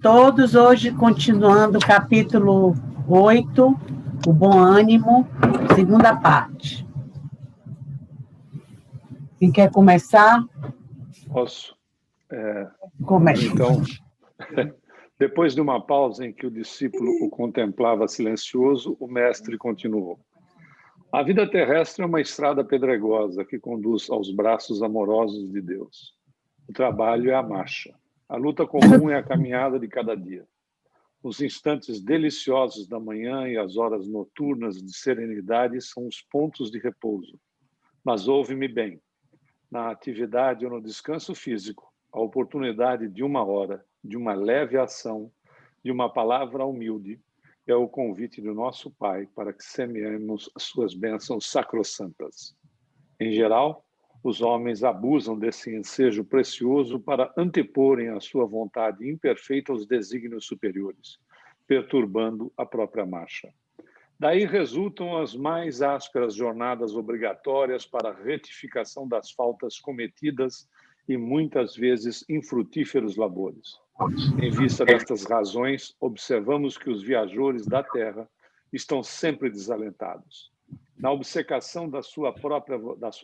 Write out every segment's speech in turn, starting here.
Todos hoje continuando o capítulo 8, o bom ânimo, segunda parte. Quem quer começar? Posso? Comece. Então, depois de uma pausa em que o discípulo o contemplava silencioso, o mestre continuou. A vida terrestre é uma estrada pedregosa que conduz aos braços amorosos de Deus. O trabalho é a marcha. A luta comum é a caminhada de cada dia. Os instantes deliciosos da manhã e as horas noturnas de serenidade são os pontos de repouso. Mas ouve-me bem. Na atividade ou no descanso físico, a oportunidade de uma hora, de uma leve ação, de uma palavra humilde, é o convite do nosso Pai para que semeemos as suas bênçãos sacrossantas. Em geral, os homens abusam desse ensejo precioso para anteporem a sua vontade imperfeita aos desígnios superiores, perturbando a própria marcha. Daí resultam as mais ásperas jornadas obrigatórias para a retificação das faltas cometidas e muitas vezes infrutíferos labores. Em vista destas razões, observamos que os viajores da Terra estão sempre desalentados. Na obcecação da sua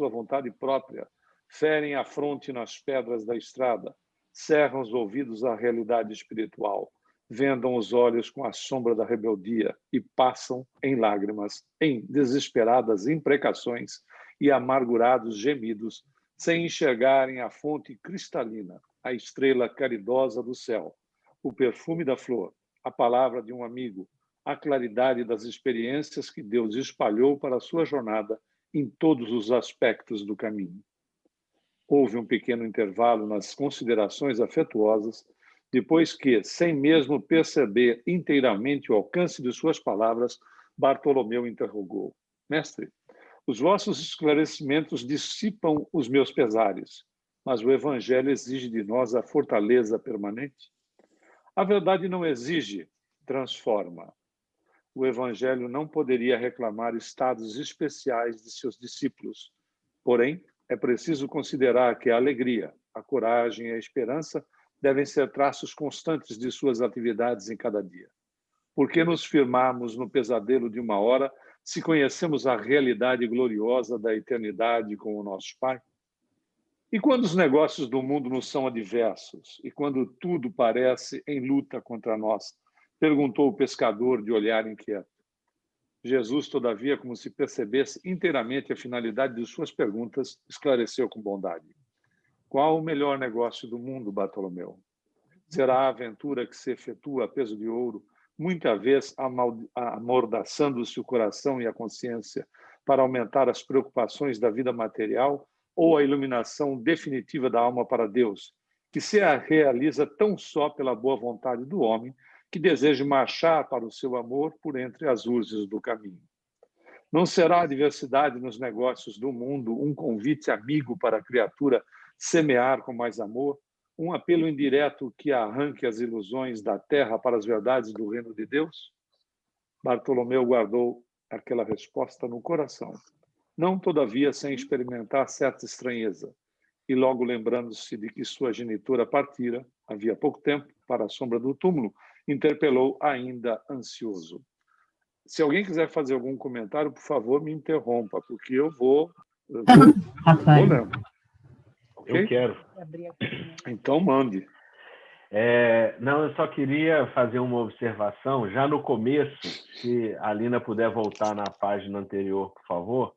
vontade própria, ferem a fronte nas pedras da estrada, cerram os ouvidos à realidade espiritual, vendam os olhos com a sombra da rebeldia e passam em lágrimas, em desesperadas imprecações e amargurados gemidos, sem enxergarem a fonte cristalina, a estrela caridosa do céu, o perfume da flor, a palavra de um amigo, a claridade das experiências que Deus espalhou para a sua jornada em todos os aspectos do caminho. Houve um pequeno intervalo nas considerações afetuosas, depois que, sem mesmo perceber inteiramente o alcance de suas palavras, Bartolomeu interrogou: Mestre, os vossos esclarecimentos dissipam os meus pesares, mas o Evangelho exige de nós a fortaleza permanente? A verdade não exige, transforma. O Evangelho não poderia reclamar estados especiais de seus discípulos. Porém, é preciso considerar que a alegria, a coragem e a esperança devem ser traços constantes de suas atividades em cada dia. Por que nos firmarmos no pesadelo de uma hora se conhecemos a realidade gloriosa da eternidade com o nosso Pai? E quando os negócios do mundo nos são adversos e quando tudo parece em luta contra nós? Perguntou o pescador de olhar inquieto. Jesus, todavia, como se percebesse inteiramente a finalidade de suas perguntas, esclareceu com bondade. Qual o melhor negócio do mundo, Bartolomeu? Será a aventura que se efetua a peso de ouro, muita vez amordaçando-se o coração e a consciência para aumentar as preocupações da vida material, ou a iluminação definitiva da alma para Deus, que se realiza tão só pela boa vontade do homem, que deseja marchar para o seu amor por entre as urzes do caminho. Não será a diversidade nos negócios do mundo um convite amigo para a criatura semear com mais amor, um apelo indireto que arranque as ilusões da terra para as verdades do reino de Deus? Bartolomeu guardou aquela resposta no coração, não, todavia, sem experimentar certa estranheza, e logo lembrando-se de que sua genitora partira, havia pouco tempo, para a sombra do túmulo, interpelou ainda ansioso. Se alguém quiser fazer algum comentário, por favor, me interrompa, porque eu vou lendo. Okay? Eu quero. Então, mande. Não, eu só queria fazer uma observação, já no começo, se a Alina puder voltar na página anterior, por favor.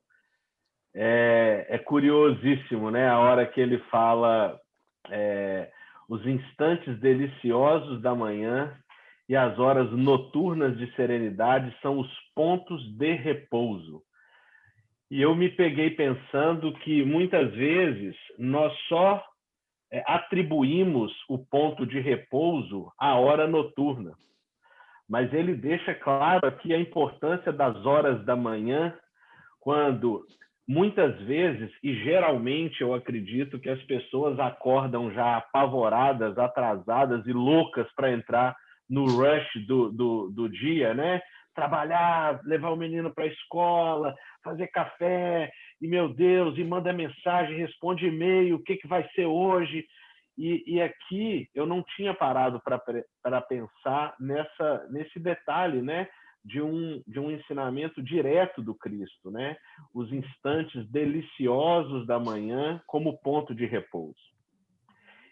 É curiosíssimo, né? A hora que ele fala os instantes deliciosos da manhã e as horas noturnas de serenidade são os pontos de repouso. E eu me peguei pensando que muitas vezes nós só atribuímos o ponto de repouso à hora noturna. Mas ele deixa claro aqui a importância das horas da manhã, quando muitas vezes, e geralmente eu acredito que as pessoas acordam já apavoradas, atrasadas e loucas para entrar no rush do dia, né? Trabalhar, levar o menino para a escola, fazer café, e meu Deus, e manda mensagem, responde e-mail, o que vai ser hoje? E aqui eu não tinha parado para pensar nesse detalhe, né? De um ensinamento direto do Cristo, né? Os instantes deliciosos da manhã como ponto de repouso.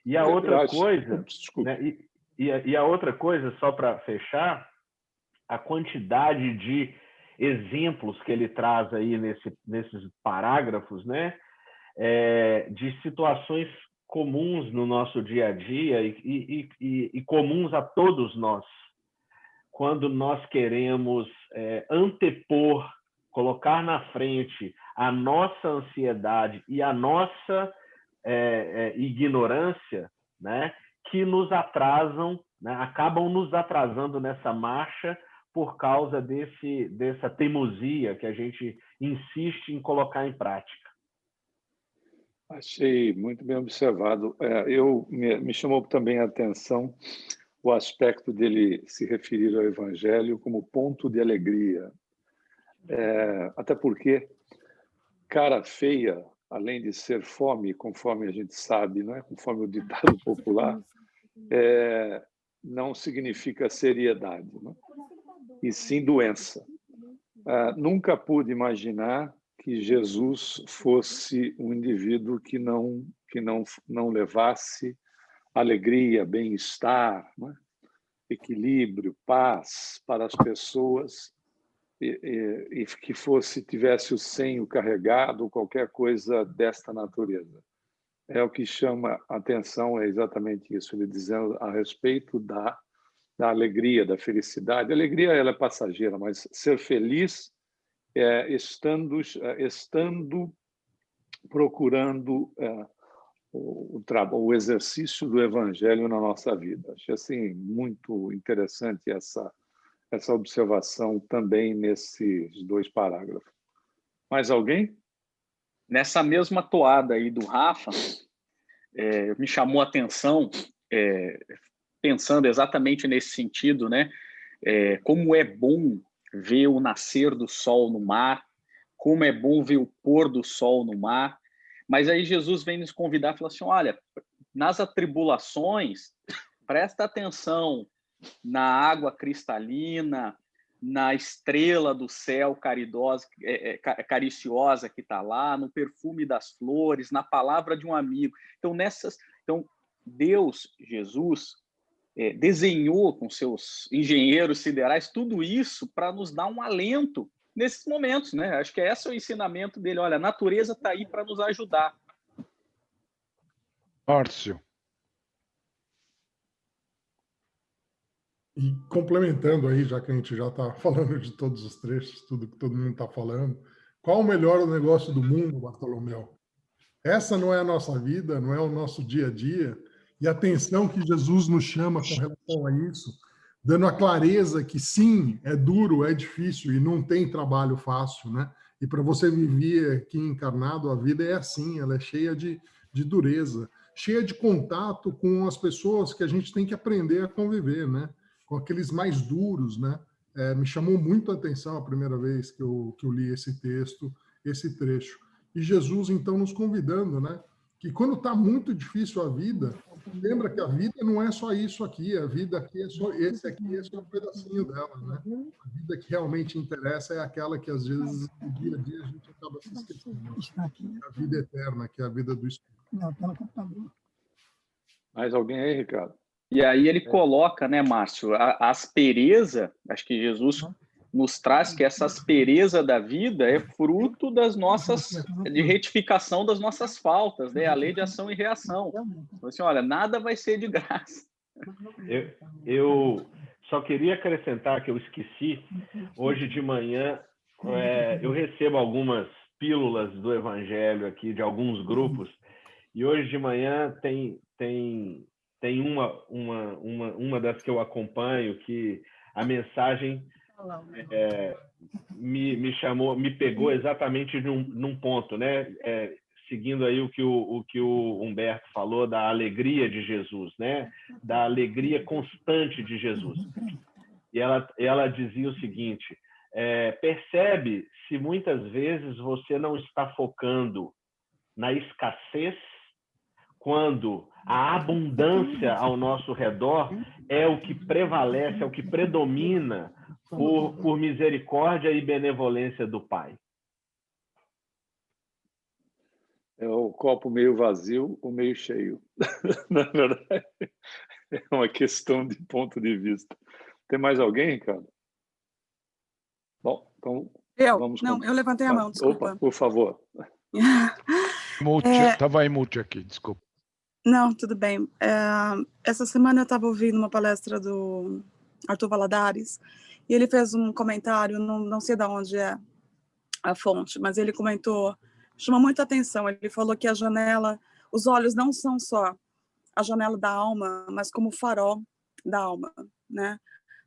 E a outra coisa, né? E a outra coisa, só para fechar, a quantidade de exemplos que ele traz aí nesses parágrafos, né? De situações comuns no nosso dia a dia e comuns a todos nós, quando nós queremos antepor, colocar na frente a nossa ansiedade e a nossa ignorância, né, que nos atrasam, né, acabam nos atrasando nessa marcha por causa dessa teimosia que a gente insiste em colocar em prática. Achei muito bem observado. Me chamou também a atenção o aspecto dele se referir ao Evangelho como ponto de alegria. Até porque cara feia, além de ser fome, conforme a gente sabe, né? Conforme o ditado popular, não significa seriedade, né? E sim doença. Nunca pude imaginar que Jesus fosse um indivíduo que não levasse alegria, bem-estar, né? Equilíbrio, paz para as pessoas e que tivesse o senho carregado, qualquer coisa desta natureza. O que chama a atenção é exatamente isso, ele dizendo a respeito da alegria, da felicidade. A alegria ela é passageira, mas ser feliz estando procurando o exercício do evangelho na nossa vida. Achei assim muito interessante essa observação também nesses 2 parágrafos. Mais alguém? Nessa mesma toada aí do Rafa, me chamou a atenção, pensando exatamente nesse sentido, né? Como é bom ver o nascer do sol no mar, como é bom ver o pôr do sol no mar. Mas aí Jesus vem nos convidar e fala assim, olha, nas atribulações, presta atenção na água cristalina, na estrela do céu caridosa, cariciosa que está lá, no perfume das flores, na palavra de um amigo. Então Deus, Jesus, desenhou com seus engenheiros siderais tudo isso para nos dar um alento nesses momentos, né? Acho que esse é o ensinamento dele. Olha, a natureza está aí para nos ajudar. Márcio. E complementando aí, já que a gente já está falando de todos os trechos, tudo que todo mundo está falando, qual o melhor negócio do mundo, Bartolomeu? Essa não é a nossa vida, não é o nosso dia a dia, e a atenção que Jesus nos chama com relação a isso, dando a clareza que sim, é duro, é difícil e não tem trabalho fácil, né? E para você viver aqui encarnado, a vida é assim, ela é cheia de dureza, cheia de contato com as pessoas que a gente tem que aprender a conviver, né? Com aqueles mais duros, né? Me chamou muito a atenção a primeira vez que eu li esse texto, esse trecho. E Jesus, então, nos convidando, né? Que quando está muito difícil a vida, lembra que a vida não é só isso aqui, a vida aqui é só esse aqui, é só um pedacinho dela, né? A vida que realmente interessa é aquela que, às vezes, no dia a dia a gente acaba se esquecendo. A vida eterna, que é a vida do Espírito. Mais alguém aí, Ricardo? E aí ele coloca, né, Márcio, a aspereza, acho que Jesus nos traz que essa aspereza da vida é fruto de retificação das nossas faltas, né? A lei de ação e reação. Então, assim, olha, nada vai ser de graça. Eu só queria acrescentar que eu esqueci, hoje de manhã eu recebo algumas pílulas do Evangelho aqui de alguns grupos, e hoje de manhã tem uma das que eu acompanho que a mensagem me pegou exatamente num ponto, né? Seguindo aí o que o Humberto falou da alegria de Jesus, né? Da alegria constante de Jesus. E ela dizia o seguinte: percebe se muitas vezes você não está focando na escassez quando a abundância ao nosso redor é o que prevalece, é o que predomina por misericórdia e benevolência do Pai? É o copo meio vazio ou meio cheio. Na verdade, é uma questão de ponto de vista. Tem mais alguém, Ricardo? Bom, então vamos... Não, eu levantei a mão, desculpa. Opa, por favor. Estava em mute aqui, desculpa. Não, tudo bem. Essa semana eu estava ouvindo uma palestra do Arthur Valadares e ele fez um comentário, não sei de onde é a fonte, mas ele comentou, chamou muita atenção, ele falou que a janela, os olhos não são só a janela da alma, mas como o farol da alma, né?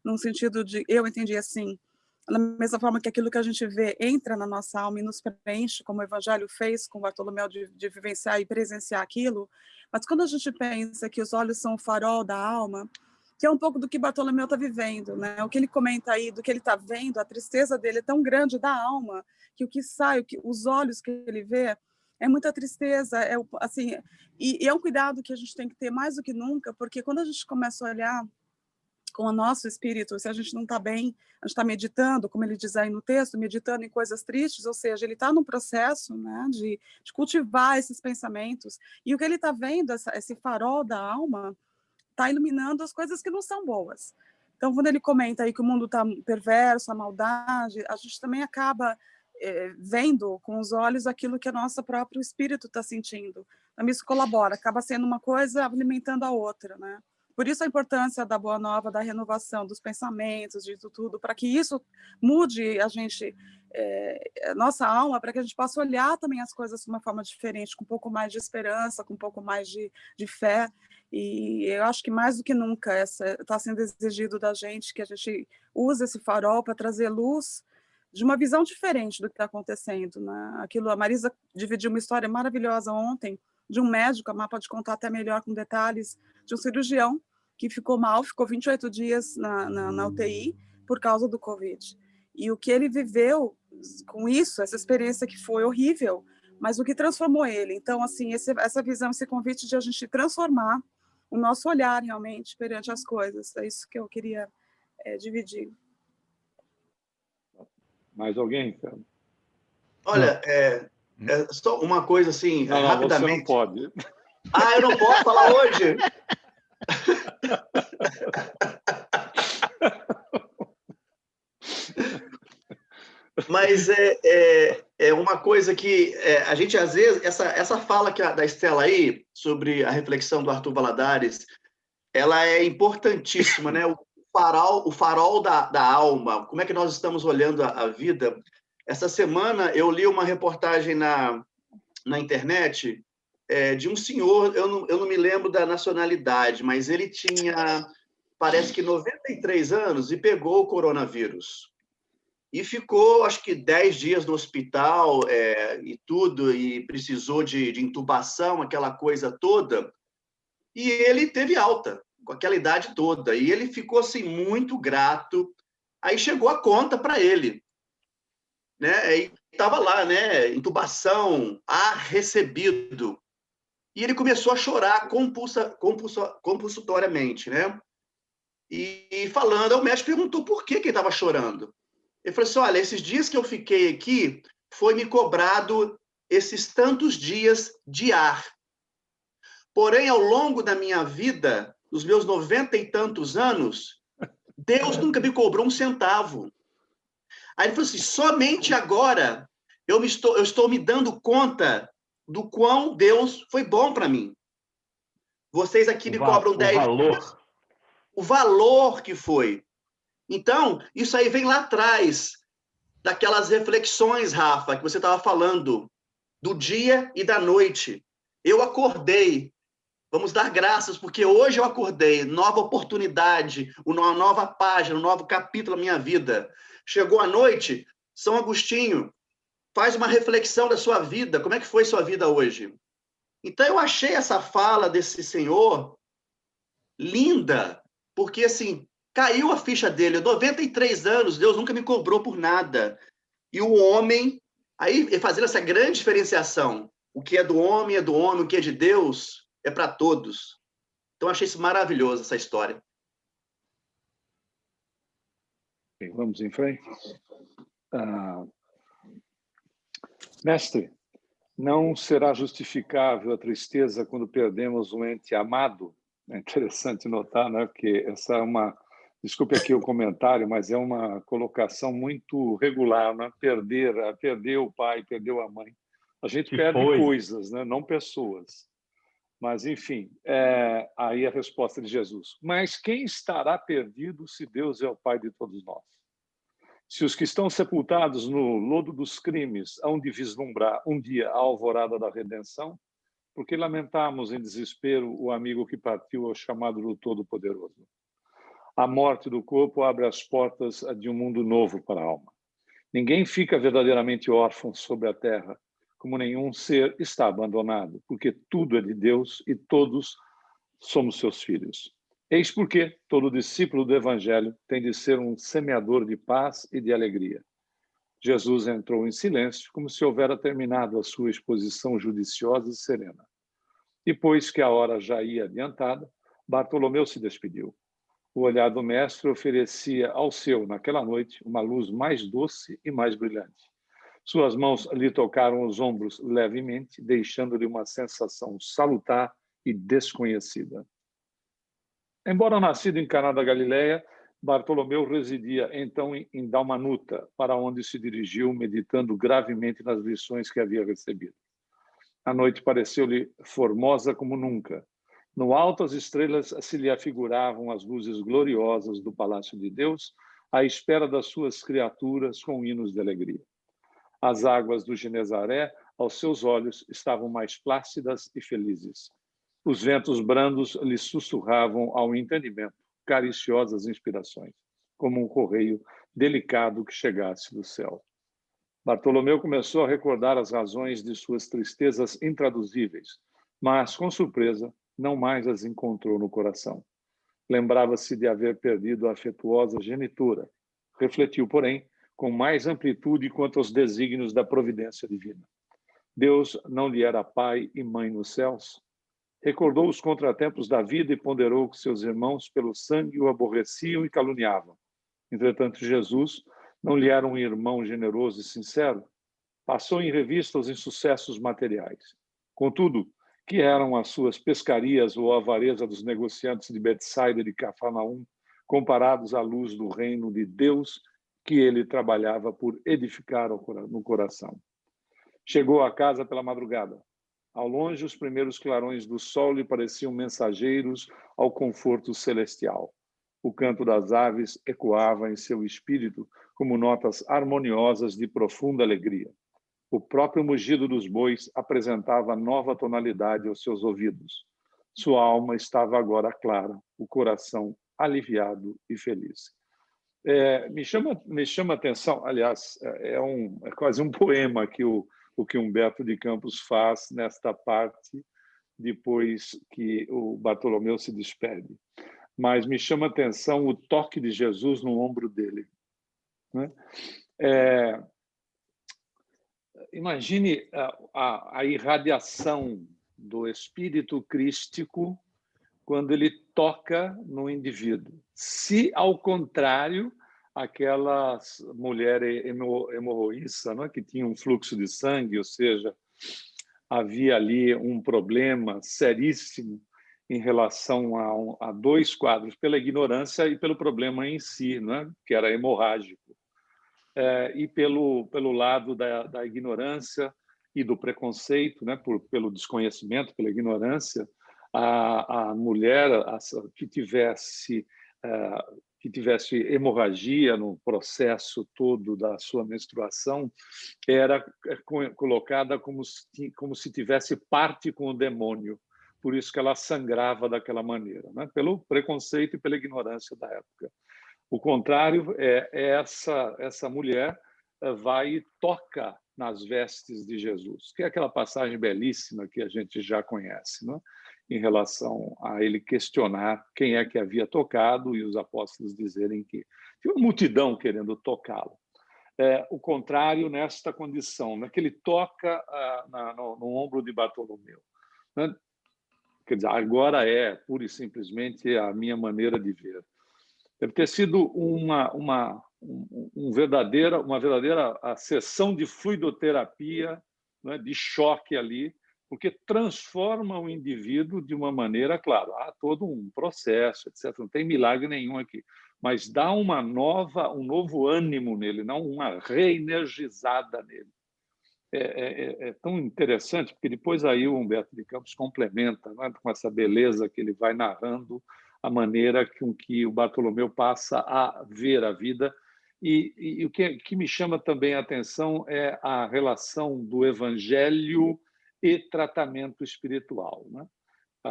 Num sentido de, eu entendi assim, da mesma forma que aquilo que a gente vê entra na nossa alma e nos preenche, como o Evangelho fez com Bartolomeu, de vivenciar e presenciar aquilo, mas quando a gente pensa que os olhos são o farol da alma, que é um pouco do que Bartolomeu está vivendo, né? O que ele comenta aí, do que ele está vendo, a tristeza dele é tão grande da alma, que o que sai, os olhos que ele vê, é muita tristeza, assim, e é um cuidado que a gente tem que ter mais do que nunca, porque quando a gente começa a olhar com o nosso espírito, se a gente não está bem, a gente está meditando, como ele diz aí no texto, meditando em coisas tristes, ou seja, ele está num processo, né, de cultivar esses pensamentos, e o que ele está vendo, esse farol da alma, está iluminando as coisas que não são boas. Então, quando ele comenta aí que o mundo está perverso, a maldade, a gente também acaba vendo com os olhos aquilo que o nosso próprio espírito está sentindo. Então, isso colabora, acaba sendo uma coisa alimentando a outra, né? Por isso a importância da Boa Nova, da renovação dos pensamentos, de tudo, para que isso mude a gente, nossa alma, para que a gente possa olhar também as coisas de uma forma diferente, com um pouco mais de esperança, com um pouco mais de fé. E eu acho que mais do que nunca está sendo exigido da gente que a gente use esse farol para trazer luz de uma visão diferente do que está acontecendo, né? A Marisa dividiu uma história maravilhosa ontem de um médico, a Má pode contar até melhor com detalhes, de um cirurgião que ficou mal, ficou 28 dias na UTI por causa do Covid. E o que ele viveu com isso, essa experiência que foi horrível, mas o que transformou ele. Então, assim, essa visão, esse convite de a gente transformar o nosso olhar realmente perante as coisas. É isso que eu queria dividir. Mais alguém, cara? Olha, só uma coisa assim, não, rapidamente. Você não pode. Ah, eu não posso falar hoje? Mas é uma coisa que a gente, às vezes, essa fala da Estela aí, sobre a reflexão do Arthur Valadares, ela é importantíssima, né? O farol da alma, como é que nós estamos olhando a vida. Essa semana eu li uma reportagem na internet de um senhor, eu não me lembro da nacionalidade, mas ele tinha, parece que 93 anos e pegou o coronavírus. E ficou, acho que 10 dias no hospital e tudo, e precisou de intubação, aquela coisa toda. E ele teve alta, com aquela idade toda. E ele ficou, assim, muito grato. Aí chegou a conta para ele. Né? E estava lá, né? Intubação, ar recebido. E ele começou a chorar compulsoriamente, né? E falando, o médico perguntou por que ele estava chorando. Ele falou assim, olha, esses dias que eu fiquei aqui, foi me cobrado esses tantos dias de ar. Porém, ao longo da minha vida, dos meus 90 e tantos anos, Deus nunca me cobrou um centavo. Aí ele falou assim, somente agora eu estou me dando conta do quão Deus foi bom para mim. Vocês aqui me cobram 10 dias. O valor que foi. Então, isso aí vem lá atrás, daquelas reflexões, Rafa, que você estava falando, do dia e da noite. Eu acordei. Vamos dar graças, porque hoje eu acordei. Nova oportunidade, uma nova página, um novo capítulo da minha vida. Chegou a noite, São Agostinho, faz uma reflexão da sua vida. Como é que foi sua vida hoje? Então, eu achei essa fala desse senhor linda, porque, assim, caiu a ficha dele. 93 anos, Deus nunca me cobrou por nada. E o homem, aí fazendo essa grande diferenciação, o que é do homem, o que é de Deus, é para todos. Então, achei isso maravilhoso, essa história. Vamos em frente. Mestre, não será justificável a tristeza quando perdemos um ente amado? É interessante notar, né? Porque essa é uma... Desculpe aqui o comentário, mas é uma colocação muito regular, né? Perder o pai, perdeu a mãe. A gente perde coisas, né? Não pessoas. Mas, enfim, aí a resposta de Jesus. Mas quem estará perdido se Deus é o Pai de todos nós? Se os que estão sepultados no lodo dos crimes hão de vislumbrar um dia a alvorada da redenção, por que lamentamos em desespero o amigo que partiu ao chamado do Todo-Poderoso? A morte do corpo abre as portas de um mundo novo para a alma. Ninguém fica verdadeiramente órfão sobre a terra, como nenhum ser está abandonado, porque tudo é de Deus e todos somos seus filhos. Eis porque todo discípulo do Evangelho tem de ser um semeador de paz e de alegria. Jesus entrou em silêncio, como se houvera terminado a sua exposição judiciosa e serena. E, pois que a hora já ia adiantada, Bartolomeu se despediu. O olhar do mestre oferecia ao seu, naquela noite, uma luz mais doce e mais brilhante. Suas mãos lhe tocaram os ombros levemente, deixando-lhe uma sensação salutar e desconhecida. Embora nascido em Caná da Galileia, Bartolomeu residia então em Dalmanuta, para onde se dirigiu, meditando gravemente nas lições que havia recebido. A noite pareceu-lhe formosa como nunca. No alto, as estrelas se lhe afiguravam as luzes gloriosas do Palácio de Deus, à espera das suas criaturas com hinos de alegria. As águas do Genezaré, aos seus olhos, estavam mais plácidas e felizes. Os ventos brandos lhe sussurravam ao entendimento cariciosas inspirações, como um correio delicado que chegasse do céu. Bartolomeu começou a recordar as razões de suas tristezas intraduzíveis, mas, com surpresa, não mais as encontrou no coração. Lembrava-se de haver perdido a afetuosa genitora. Refletiu, porém, com mais amplitude quanto aos desígnios da providência divina. Deus não lhe era pai e mãe nos céus? Recordou os contratempos da vida e ponderou que seus irmãos pelo sangue o aborreciam e caluniavam. Entretanto, Jesus não lhe era um irmão generoso e sincero? Passou em revista os insucessos materiais. Contudo, que eram as suas pescarias ou a avareza dos negociantes de Betsaida e de Cafarnaum, comparados à luz do reino de Deus que ele trabalhava por edificar no coração. Chegou à casa pela madrugada. Ao longe, os primeiros clarões do sol lhe pareciam mensageiros ao conforto celestial. O canto das aves ecoava em seu espírito como notas harmoniosas de profunda alegria. O próprio mugido dos bois apresentava nova tonalidade aos seus ouvidos. Sua alma estava agora clara, o coração aliviado e feliz. Me chama a atenção, aliás, é quase um poema que o que Humberto de Campos faz nesta parte, depois que o Bartolomeu se despede. Mas me chama a atenção o toque de Jesus no ombro dele. Né? Imagine a irradiação do espírito crístico quando ele toca no indivíduo. Se, ao contrário, aquela mulher hemorroíça, não é, que tinha um fluxo de sangue, ou seja, havia ali um problema seríssimo em relação a dois quadros, pela ignorância e pelo problema em si, não é, que era hemorrágico. E pelo lado da ignorância e do preconceito, né, pelo desconhecimento, pela ignorância, a mulher que tivesse hemorragia no processo todo da sua menstruação era colocada como se tivesse parte com o demônio. Por isso que ela sangrava daquela maneira, né, pelo preconceito e pela ignorância da época. O contrário, essa mulher vai e toca nas vestes de Jesus, que é aquela passagem belíssima que a gente já conhece, né? Em relação a ele questionar quem é que havia tocado e os apóstolos dizerem que tinha uma multidão querendo tocá-lo. O contrário nesta condição, né? Que ele toca no ombro de Bartolomeu. Né? quer dizer, agora é, pura e simplesmente, a minha maneira de ver. Deve ter sido uma verdadeira sessão de fluidoterapia, né, de choque ali, porque transforma o indivíduo de uma maneira, claro, há todo um processo, etc. Não tem milagre nenhum aqui, mas dá um novo ânimo nele, não uma reenergizada nele. É tão interessante, porque depois aí o Humberto de Campos complementa, né, com essa beleza que ele vai narrando a maneira com que o Bartolomeu passa a ver a vida. E o que me chama também a atenção é a relação do evangelho e tratamento espiritual, né?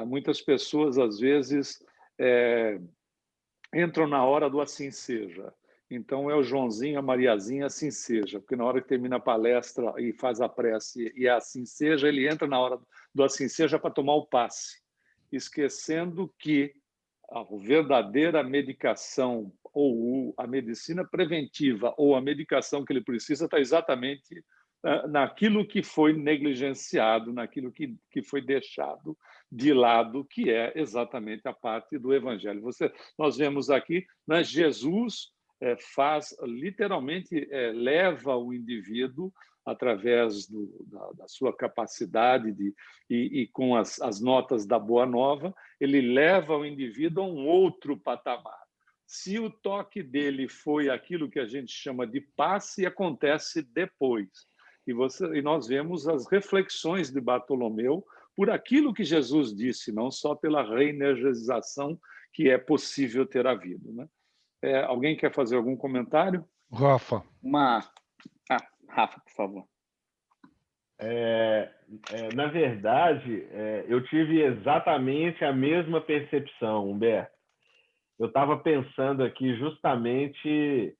Muitas pessoas, às vezes, entram na hora do assim seja. Então, é o Joãozinho, a Mariazinha, assim seja. Porque na hora que termina a palestra e faz a prece e é assim seja, ele entra na hora do assim seja para tomar o passe, esquecendo que a verdadeira medicação ou a medicina preventiva ou a medicação que ele precisa está exatamente naquilo que foi negligenciado, naquilo que foi deixado de lado, que é exatamente a parte do Evangelho. Nós vemos aqui, né, Jesus faz, literalmente, leva o indivíduo através da sua capacidade e com as notas da Boa Nova, ele leva o indivíduo a um outro patamar. Se o toque dele foi aquilo que a gente chama de passe, acontece depois. E nós vemos as reflexões de Bartolomeu por aquilo que Jesus disse, não só pela reenergização que é possível ter havido, né? Alguém quer fazer algum comentário? Rafa. Rafa, por favor. Na verdade, eu tive exatamente a mesma percepção, Humberto. Eu estava pensando aqui justamente,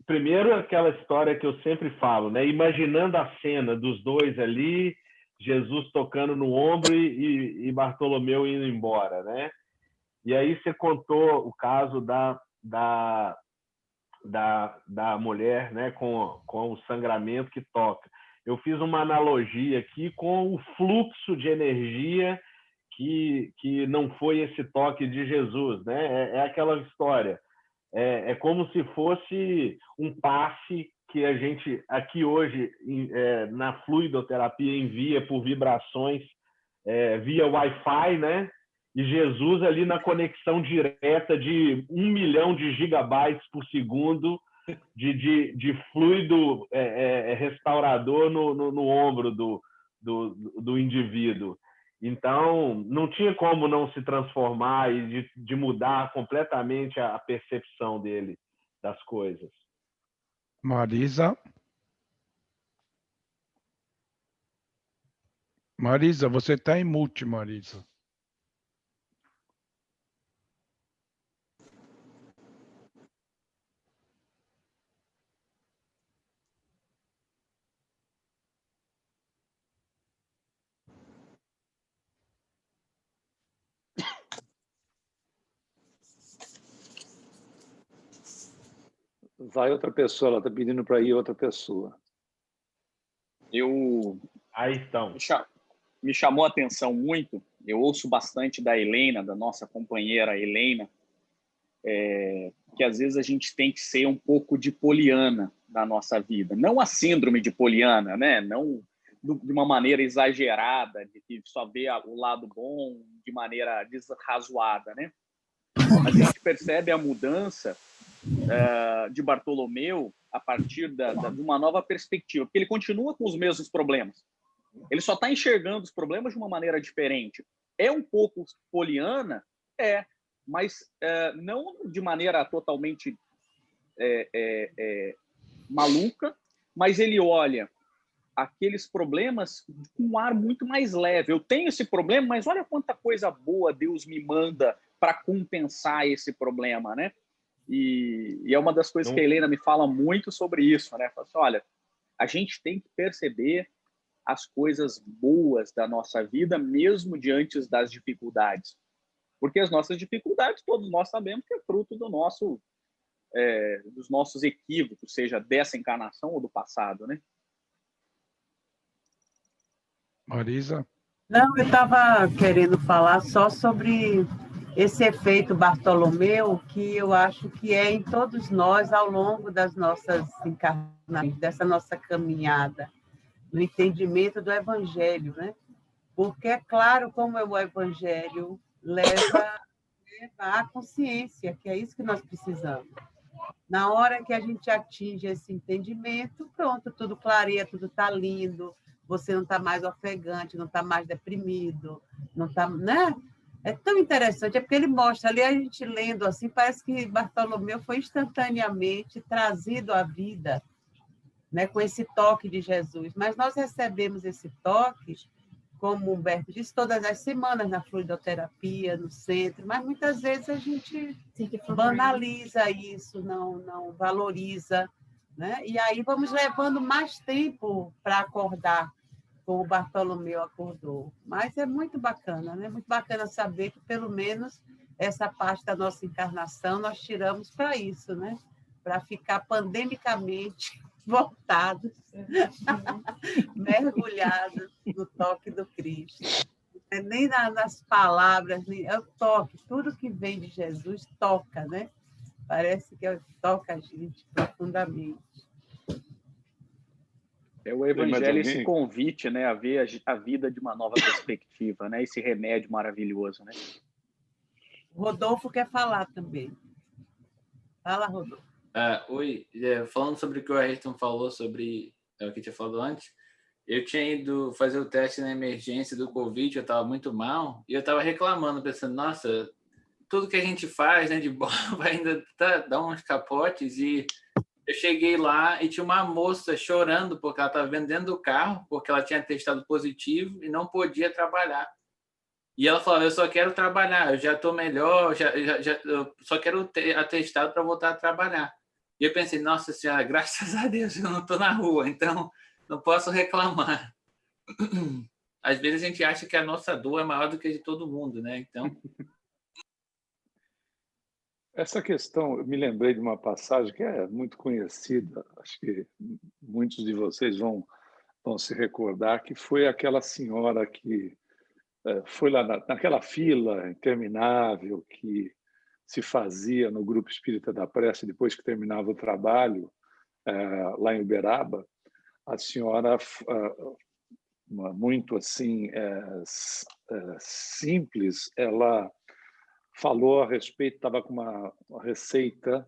primeiro, aquela história que eu sempre falo, né? Imaginando a cena dos dois ali, Jesus tocando no ombro e Bartolomeu indo embora, né? E aí você contou o caso da mulher, né, com o sangramento que toca. Eu fiz uma analogia aqui com o fluxo de energia que não foi esse toque de Jesus, né? É aquela história. É como se fosse um passe que a gente aqui hoje na fluidoterapia envia por vibrações via Wi-Fi, né? E Jesus ali na conexão direta de 1 milhão de gigabytes por segundo de fluido restaurador no ombro do indivíduo. Então, não tinha como não se transformar e de mudar completamente a percepção dele das coisas. Marisa? Marisa, você está em mute, Marisa. Vai outra pessoa, ela está pedindo para ir outra pessoa. Aí estão. Me chamou a atenção muito, eu ouço bastante da Helena, da nossa companheira Helena, que às vezes a gente tem que ser um pouco de poliana na nossa vida. Não a síndrome de poliana, né? Não de uma maneira exagerada, de que só vê o lado bom de maneira desrazoada, né? Mas a gente percebe a mudança de Bartolomeu a partir de uma nova perspectiva, porque ele continua com os mesmos problemas. Ele só está enxergando os problemas de uma maneira diferente. É um pouco poliana? Mas não de maneira totalmente maluca, mas ele olha aqueles problemas com um ar muito mais leve. Eu tenho esse problema, mas olha quanta coisa boa Deus me manda para compensar esse problema, né? E é uma das coisas que a Helena me fala muito sobre isso, né? Fala assim, olha, a gente tem que perceber as coisas boas da nossa vida, mesmo diante das dificuldades. Porque as nossas dificuldades, todos nós sabemos que é fruto dos nossos equívocos, seja dessa encarnação ou do passado, né? Marisa? Não, eu estava querendo falar só sobre esse efeito Bartolomeu, que eu acho que é em todos nós ao longo das nossas encarnações, dessa nossa caminhada, no entendimento do Evangelho, né? Porque é claro como o Evangelho leva à consciência, que é isso que nós precisamos. Na hora que a gente atinge esse entendimento, pronto, tudo clareia, tudo está lindo, você não está mais ofegante, não está mais deprimido, não está, né? É tão interessante, é porque ele mostra ali, a gente lendo assim, parece que Bartolomeu foi instantaneamente trazido à vida, né, com esse toque de Jesus. Mas nós recebemos esse toque, como o Humberto disse, todas as semanas na fluidoterapia, no centro, mas muitas vezes a gente banaliza isso, não valoriza, né? E aí vamos levando mais tempo para acordar, como o Bartolomeu acordou. Mas é muito bacana, né? Muito bacana saber que, pelo menos, essa parte da nossa encarnação nós tiramos para isso, né? Para ficar pandemicamente voltados, mergulhados no toque do Cristo. Nem nas palavras, é o toque. Tudo que vem de Jesus toca, né? Parece que toca a gente profundamente. É o Evangelho, esse convite, né, a ver a vida de uma nova perspectiva, né? Esse remédio maravilhoso, né? O Rodolfo quer falar também. Fala, Rodolfo. Oi, falando sobre o que o Ayrton falou sobre o que tinha falado antes, eu tinha ido fazer o teste na emergência do Covid, eu estava muito mal, e eu estava reclamando, pensando, nossa, tudo que a gente faz, né, de bom, vai ainda dar uns capotes, e eu cheguei lá e tinha uma moça chorando porque ela estava vendo dentro do carro, porque ela tinha testado positivo e não podia trabalhar. E ela falava, eu só quero trabalhar, eu já estou melhor, eu só quero ter atestado para voltar a trabalhar. E eu pensei, nossa senhora, graças a Deus eu não estou na rua, então não posso reclamar. Às vezes a gente acha que a nossa dor é maior do que a de todo mundo, né? Então... Essa questão, eu me lembrei de uma passagem que é muito conhecida, acho que muitos de vocês vão se recordar, que foi aquela senhora que foi lá naquela fila interminável que se fazia no Grupo Espírita da Prece depois que terminava o trabalho, lá em Uberaba. A senhora, muito assim, simples, ela falou a respeito, estava com uma receita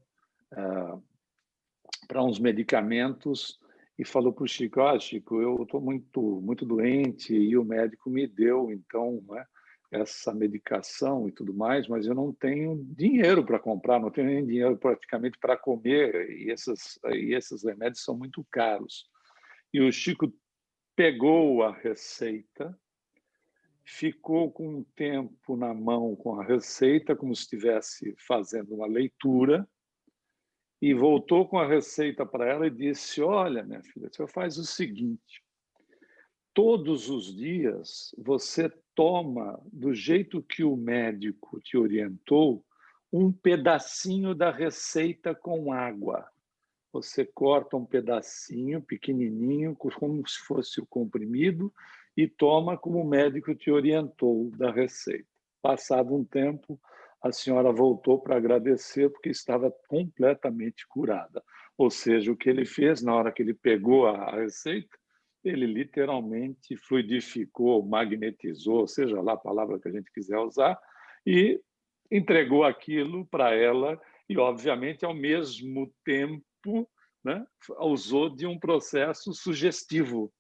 para uns medicamentos e falou para o Chico, Chico, eu estou muito doente e o médico me deu, então, né, essa medicação e tudo mais, mas eu não tenho dinheiro para comprar, não tenho nem dinheiro praticamente para comer e esses remédios são muito caros. E o Chico pegou a receita, ficou com um tempo na mão com a receita, como se estivesse fazendo uma leitura, e voltou com a receita para ela e disse, olha, minha filha, você faz o seguinte, todos os dias você toma, do jeito que o médico te orientou, um pedacinho da receita com água. Você corta um pedacinho pequenininho, como se fosse o comprimido, e toma como o médico te orientou da receita. Passado um tempo, a senhora voltou para agradecer porque estava completamente curada. Ou seja, o que ele fez na hora que ele pegou a receita, ele literalmente fluidificou, magnetizou, seja lá a palavra que a gente quiser usar, e entregou aquilo para ela e, obviamente, ao mesmo tempo, né, usou de um processo sugestivo,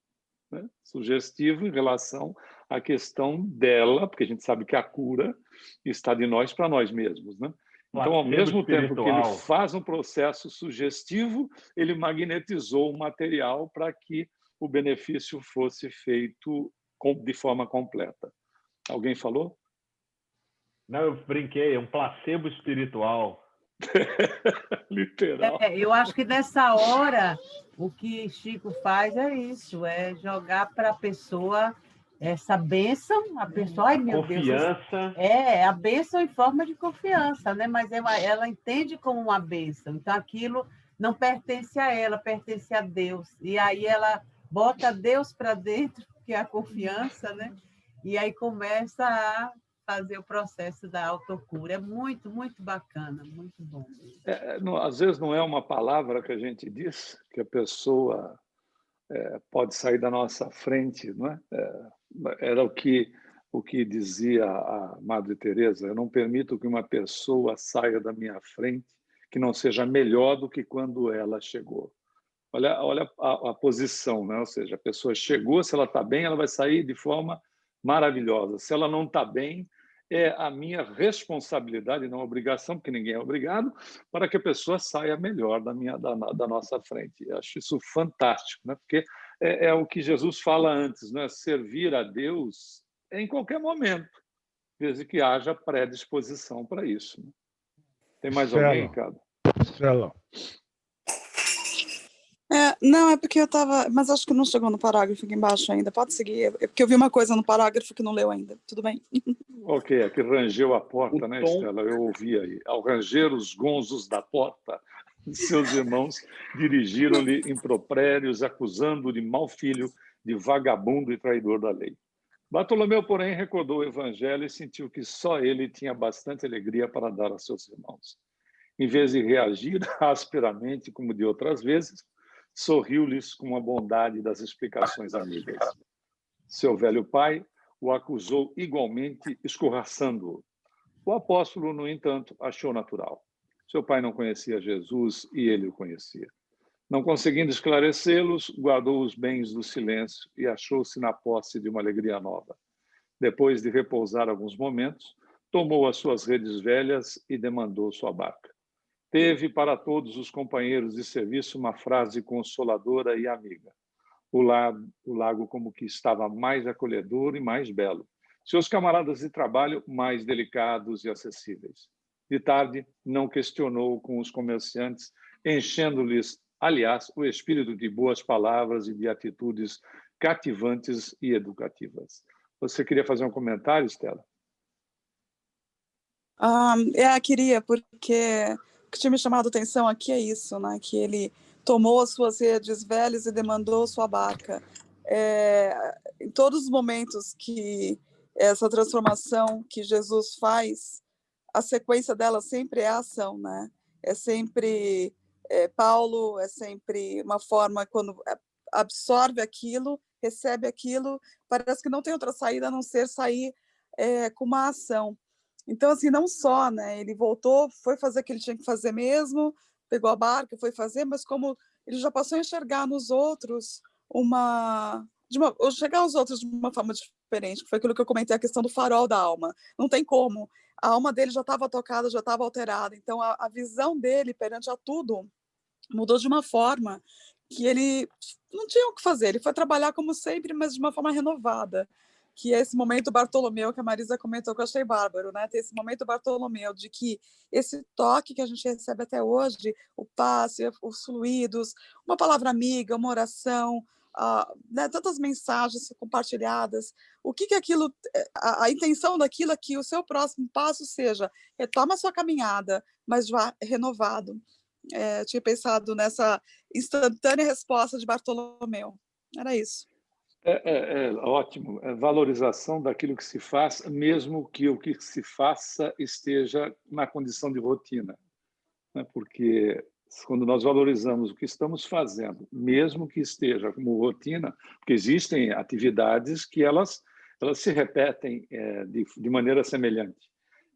né? Sugestivo em relação à questão dela, porque a gente sabe que a cura está de nós para nós mesmos, né? Então, ao mesmo tempo que ele faz um processo sugestivo, ele magnetizou o material para que o benefício fosse feito de forma completa. Alguém falou? Não, eu brinquei, é um placebo espiritual. Literal. Eu acho que nessa hora o que Chico faz é isso, é jogar para a pessoa essa bênção, a pessoa, ai meu confiança. Deus, a bênção em forma de confiança, né? Mas ela entende como uma bênção, então aquilo não pertence a ela, pertence a Deus, e aí ela bota Deus para dentro, que é a confiança, né? e aí começa a fazer o processo da autocura. É muito, muito bacana, muito bom. Às vezes não é uma palavra que a gente diz, que a pessoa pode sair da nossa frente, não é? Era o que dizia a Madre Teresa: eu não permito que uma pessoa saia da minha frente que não seja melhor do que quando ela chegou. Olha a posição, né? Ou seja, a pessoa chegou, se ela está bem, ela vai sair de forma maravilhosa. Se ela não está bem, é a minha responsabilidade, não obrigação, porque ninguém é obrigado, para que a pessoa saia melhor da nossa frente. Eu acho isso fantástico, né? Porque é o que Jesus fala antes, né? Servir a Deus em qualquer momento, desde que haja predisposição para isso. Né? Tem mais alguém, Ricardo? Stella. Não, é porque eu estava... Mas acho que não chegou no parágrafo aqui embaixo ainda. Pode seguir. É porque eu vi uma coisa no parágrafo que não leu ainda. Tudo bem. Ok, aqui rangeu a porta, né, Stella? Eu ouvi aí. Ao ranger os gonzos da porta, seus irmãos dirigiram-lhe impropérios, acusando-o de mau filho, de vagabundo e traidor da lei. Bartolomeu, porém, recordou o evangelho e sentiu que só ele tinha bastante alegria para dar a seus irmãos. Em vez de reagir asperamente, como de outras vezes, sorriu-lhes com a bondade das explicações amigas. Seu velho pai o acusou igualmente, escorraçando-o. O apóstolo, no entanto, achou natural. Seu pai não conhecia Jesus e ele o conhecia. Não conseguindo esclarecê-los, guardou os bens do silêncio e achou-se na posse de uma alegria nova. Depois de repousar alguns momentos, tomou as suas redes velhas e demandou sua barca. Teve para todos os companheiros de serviço uma frase consoladora e amiga. O lago como que estava mais acolhedor e mais belo. Seus camaradas de trabalho mais delicados e acessíveis. De tarde, não questionou com os comerciantes, enchendo-lhes, aliás, o espírito de boas palavras e de atitudes cativantes e educativas. Você queria fazer um comentário, Stella? Queria, porque o que tinha me chamado a atenção aqui é isso, né? Que ele tomou as suas redes velhas e demandou sua barca. Em todos os momentos que essa transformação que Jesus faz, a sequência dela sempre é a ação, né? É sempre Paulo, é sempre uma forma, quando absorve aquilo, recebe aquilo, parece que não tem outra saída a não ser sair com uma ação. Então, assim, não só, né? Ele voltou, foi fazer o que ele tinha que fazer mesmo, pegou a barca, foi fazer, mas como ele já passou a enxergar nos outros enxergar os outros de uma forma diferente, que foi aquilo que eu comentei, a questão do farol da alma. Não tem como. A alma dele já estava tocada, já estava alterada. Então, a visão dele perante a tudo mudou de uma forma que ele não tinha o que fazer. Ele foi trabalhar como sempre, mas de uma forma renovada. Que é esse momento Bartolomeu, que a Marisa comentou, que eu achei bárbaro, né? Ter esse momento Bartolomeu, de que esse toque que a gente recebe até hoje, o passe, os fluidos, uma palavra amiga, uma oração, né? Tantas mensagens compartilhadas, o que aquilo, a intenção daquilo é que o seu próximo passo seja, retoma a sua caminhada, mas vá renovado. Tinha pensado nessa instantânea resposta de Bartolomeu. Era isso. Ótimo. Valorização daquilo que se faz, mesmo que o que se faça esteja na condição de rotina. Né? Porque quando nós valorizamos o que estamos fazendo, mesmo que esteja como rotina, porque existem atividades que elas se repetem de maneira semelhante.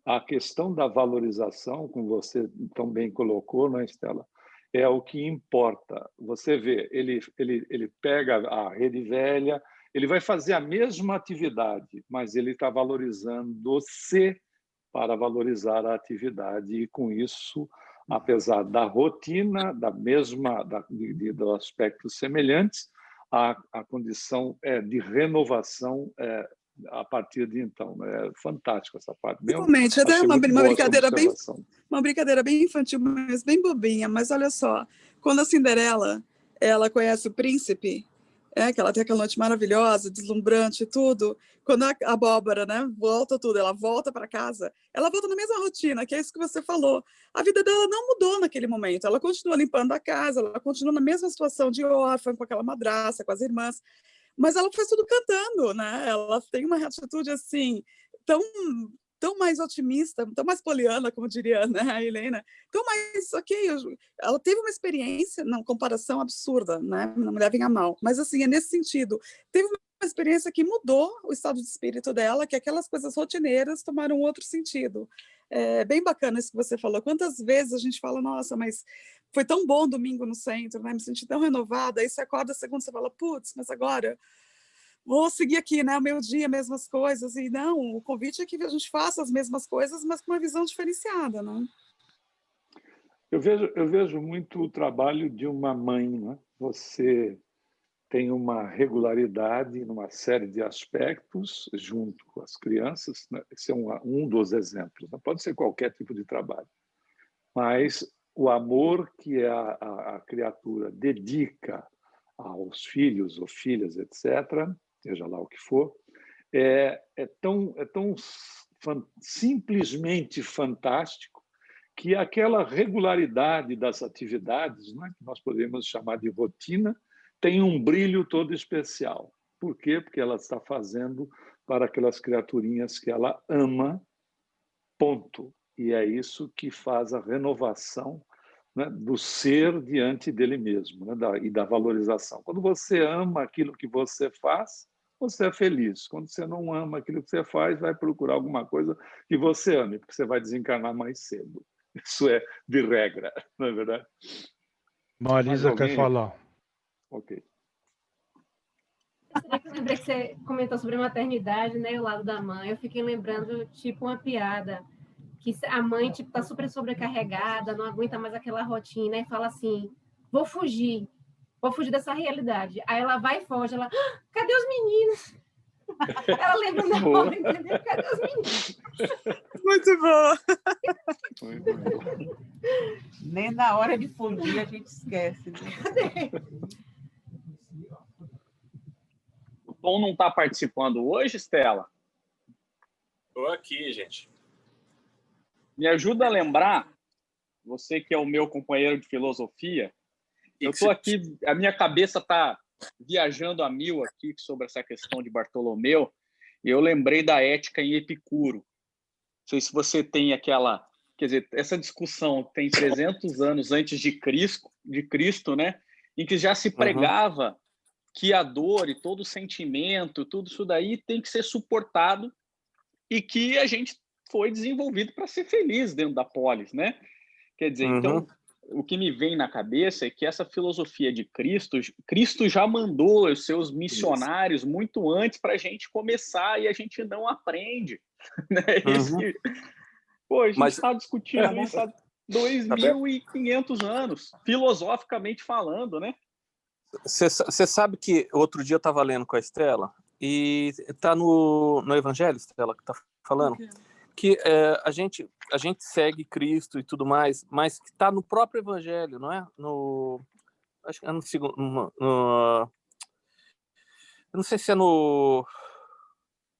A questão da valorização, como você tão bem colocou, né, Stella? É o que importa. Você vê, ele pega a rede velha, ele vai fazer a mesma atividade, mas ele está valorizando-se para valorizar a atividade. E, com isso, apesar da rotina, dos aspectos semelhantes, a condição de renovação a partir de então. É fantástico essa parte. Realmente, até uma brincadeira bem infantil, mas bem bobinha. Mas olha só, quando a Cinderela ela conhece o príncipe, que ela tem aquela noite maravilhosa, deslumbrante e tudo, quando a abóbora, né, volta tudo, ela volta para casa, ela volta na mesma rotina, que é isso que você falou. A vida dela não mudou naquele momento, ela continua limpando a casa, ela continua na mesma situação de órfã, com aquela madraça, com as irmãs, Mas ela faz tudo cantando, né? Ela tem uma atitude assim tão mais otimista, tão mais poliana, como diria, né, a Helena, tão mais, ela teve uma experiência, não, comparação absurda, né, não me levem a mal, mas assim, é nesse sentido, teve uma experiência que mudou o estado de espírito dela, que aquelas coisas rotineiras tomaram outro sentido. É bem bacana isso que você falou, quantas vezes a gente fala, nossa, mas foi tão bom domingo no centro, né, me senti tão renovada, aí você acorda segunda, você fala, putz, mas agora vou seguir aqui, né, o meu dia, mesmas coisas, e não, o convite é que a gente faça as mesmas coisas, mas com uma visão diferenciada, né? Eu vejo muito o trabalho de uma mãe, né? Você tem uma regularidade numa série de aspectos junto com as crianças, né? Esse é um dos exemplos, né? Pode ser qualquer tipo de trabalho, mas o amor que a criatura dedica aos filhos ou filhas, etc., seja lá o que for, é tão simplesmente fantástico que aquela regularidade das atividades, né, que nós podemos chamar de rotina, tem um brilho todo especial. Por quê? Porque ela está fazendo para aquelas criaturinhas que ela ama, ponto. E é isso que faz a renovação, né, do ser diante dele mesmo, né, e da valorização. Quando você ama aquilo que você faz, você é feliz. Quando você não ama aquilo que você faz, vai procurar alguma coisa que você ame, porque você vai desencarnar mais cedo. Isso é de regra, não é verdade? Marisa quer falar. Ok. Eu lembrei que você comentou sobre a maternidade, né, o lado da mãe. Eu fiquei lembrando, tipo, uma piada que a mãe, tipo, tá super sobrecarregada, não aguenta mais aquela rotina e fala assim, vou fugir dessa realidade. Aí ela vai e foge, ela, cadê os meninos? Ela lembra da hora, entendeu? Cadê os meninos? Muito boa. Muito bom. Nem na hora de fugir a gente esquece. Né? Cadê? O Tom não está participando hoje, Estela? Estou aqui, gente. Me ajuda a lembrar, você que é o meu companheiro de filosofia, eu estou aqui, a minha cabeça está viajando a mil aqui sobre essa questão de Bartolomeu, e eu lembrei da ética em Epicuro. Não sei se você tem aquela... Quer dizer, essa discussão tem 300 anos antes de Cristo, né? Em que já se pregava que a dor e todo o sentimento, tudo isso daí tem que ser suportado e que a gente foi desenvolvido para ser feliz dentro da polis, né? Quer dizer, então, o que me vem na cabeça é que essa filosofia de Cristo já mandou os seus missionários muito antes para a gente começar e a gente não aprende. Né? Pô, a gente está discutindo isso há 2.500 anos, filosoficamente falando, né? Você sabe que outro dia eu estava lendo com a Estela e está no Evangelho, Estela, que está falando, que a gente segue Cristo e tudo mais, mas que está no próprio Evangelho, não é? Acho que é no segundo... eu não sei se é no